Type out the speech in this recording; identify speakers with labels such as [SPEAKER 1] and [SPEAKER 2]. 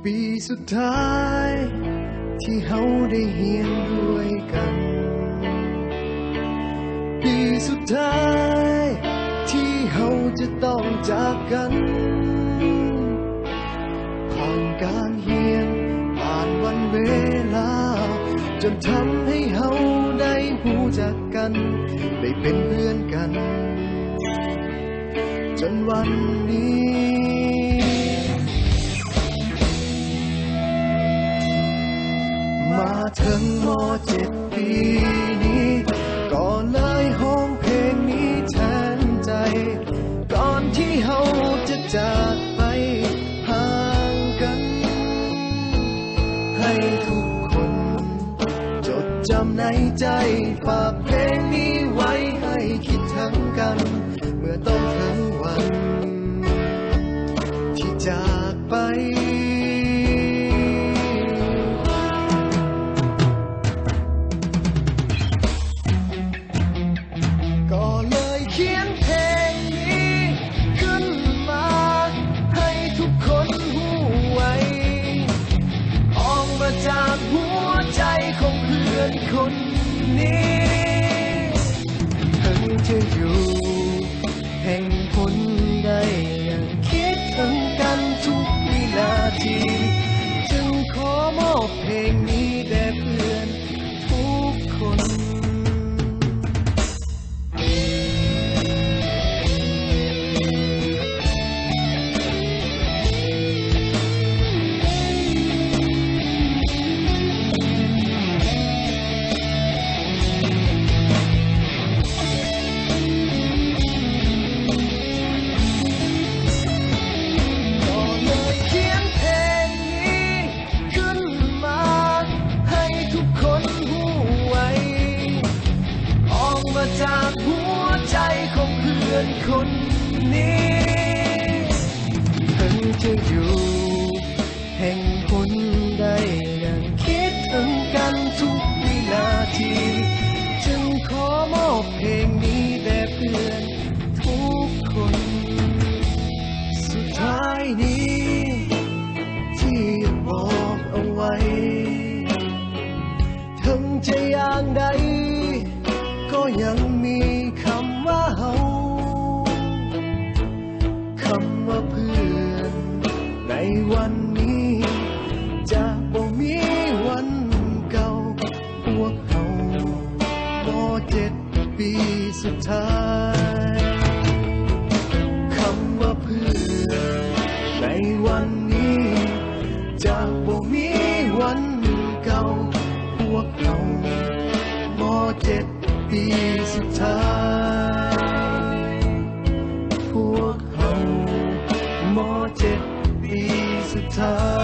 [SPEAKER 1] ปีสุดท้ายที่เฮาได้เฮียนด้วยกันปีสุดท้ายที่เฮาจะต้องจากกันผ่านการเฮียนผ่านวันเวลาจนทำให้เฮาได้หูจักกันได้เป็นเพื่อนกันจนวันนี้มาถึงม.7 ปีนี้ก็เลยห้องเพลงนี้แทนใจก่อนที่เฮาจะจากไปห่างกันให้ทุกคนจดจำในใจฝากเพลงนี้ไว้ให้คิดถึงกันเมื่อต้องถึงวันที่จากไปก็เลยเขียนเพลงนี้ขึ้นมาให้ทุกคนหูไว้ออกมาจากหัวใจของเพื่อนคนนี้ถึงจะอยู่แห่งผลใดยังคิดถึงกันทุกวินาทีจึงขอมอบเพลงนี้แด่เพื่อนทุกคนจากหัวใจของเพื่อนคนนี้ถึงจะอยู่แห่งหนใดยังคิดถึงกันทุกวินาทีจึงขอมอบเพลงนี้แด่เพื่อนทุกคนสุดท้ายนี้ที่บอกเอาไว้ถึงจะอย่างใดก็ยังมีคำว่าเฮาคำว่าเพื่อนในวันนี้จะบ่มีวันเก่าพวกเฮาม.7 ปีสุดท้ายคำว่าเพื่อนในวันนี้จะบ่มีวันเก่าพวกเฮาม.7 ปีสุดท้ายพวกเฮาม.7 ปีสุดท้าย